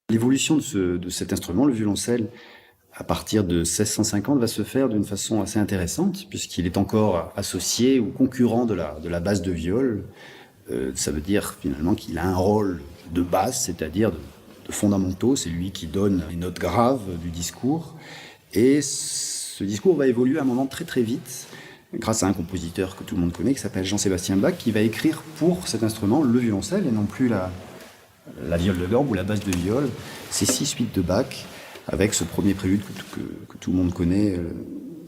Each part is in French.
L'évolution de cet instrument, le violoncelle, à partir de 1650, va se faire d'une façon assez intéressante, puisqu'il est encore associé ou concurrent de la basse de viol. Ça veut dire finalement qu'il a un rôle de basse, c'est-à-dire de fondamentaux. C'est lui qui donne les notes graves du discours. Et ce discours va évoluer à un moment très très vite, grâce à un compositeur que tout le monde connaît, qui s'appelle Jean-Sébastien Bach, qui va écrire pour cet instrument le violoncelle et non plus la viole de gambe ou la basse de viol. C'est 6 suites de Bach, avec ce premier prélude que tout le monde connaît,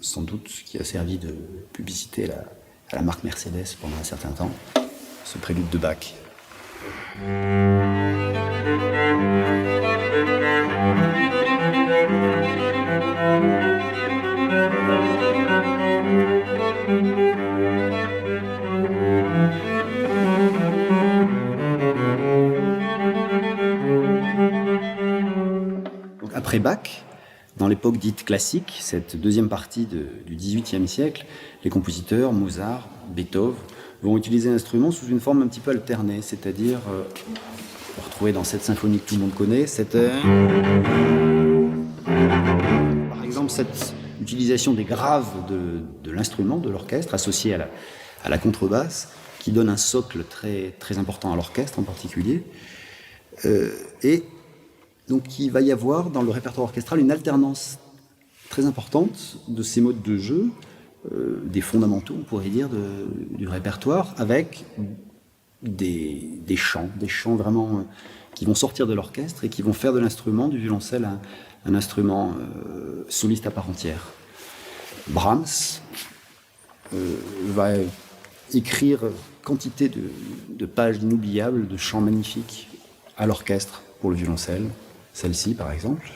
sans doute, qui a servi de publicité à la marque Mercedes pendant un certain temps, ce prélude de Bach. Donc après Bach, dans l'époque dite classique, cette deuxième partie du XVIIIe siècle, les compositeurs, Mozart, Beethoven, vont utiliser l'instrument sous une forme un petit peu alternée, c'est-à-dire, on va retrouver dans cette symphonie que tout le monde connaît, par exemple, cette utilisation des graves de l'instrument, de l'orchestre, associée à la contrebasse, qui donne un socle très, très important à l'orchestre en particulier. Et donc il va y avoir dans le répertoire orchestral une alternance très importante de ces modes de jeu, des fondamentaux, on pourrait dire, du répertoire, avec des chants vraiment qui vont sortir de l'orchestre et qui vont faire de l'instrument, du violoncelle, un instrument soliste à part entière. Brahms va écrire quantité de pages inoubliables, de chants magnifiques à l'orchestre pour le violoncelle. Celle-ci, par exemple.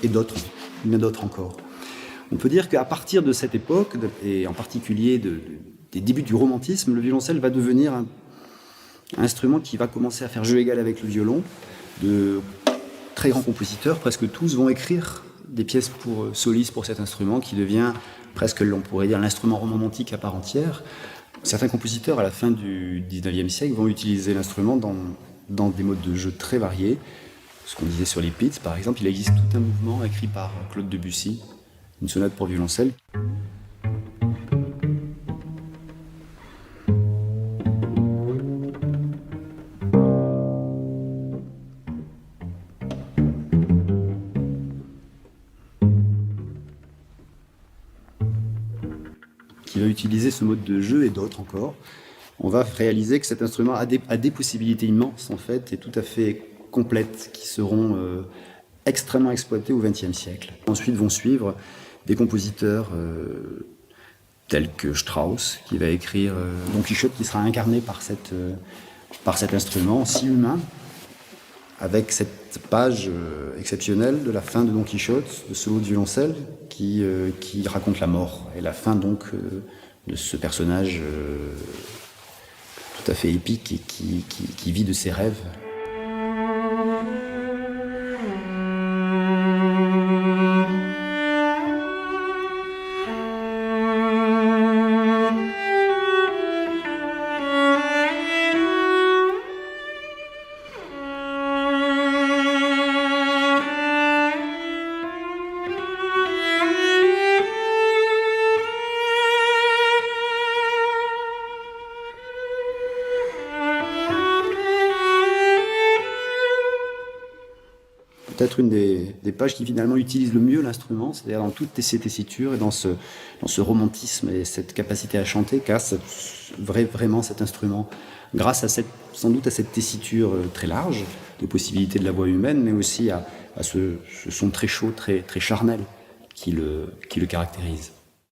Et d'autres, bien d'autres encore. On peut dire qu'à partir de cette époque, et en particulier des débuts du romantisme, le violoncelle va devenir un instrument qui va commencer à faire jeu égal avec le violon. De très grands compositeurs, presque tous, vont écrire des pièces pour solistes pour cet instrument qui devient presque, on pourrait dire, l'instrument romantique à part entière. Certains compositeurs, à la fin du XIXe siècle, vont utiliser l'instrument dans des modes de jeu très variés. Ce qu'on disait sur les Pits, par exemple, il existe tout un mouvement écrit par Claude Debussy, une sonate pour violoncelle. Qui va utiliser ce mode de jeu et d'autres encore. On va réaliser que cet instrument a des possibilités immenses, en fait, et tout à fait complètes, qui seront extrêmement exploitées au XXe siècle. Ensuite vont suivre des compositeurs tels que Strauss, qui va écrire Don Quichotte, qui sera incarné par cet instrument si humain, avec cette page exceptionnelle de la fin de Don Quichotte, de solo de violoncelle, qui raconte la mort, et la fin donc de ce personnage tout à fait épique et qui vit de ses rêves. Peut-être une des pages qui finalement utilise le mieux l'instrument, c'est-à-dire dans toutes ces tessitures et dans ce romantisme et cette capacité à chanter qu'a vraiment cet instrument, grâce sans doute à cette tessiture très large de possibilités de la voix humaine, mais aussi à ce son très chaud, très, très charnel qui le caractérise.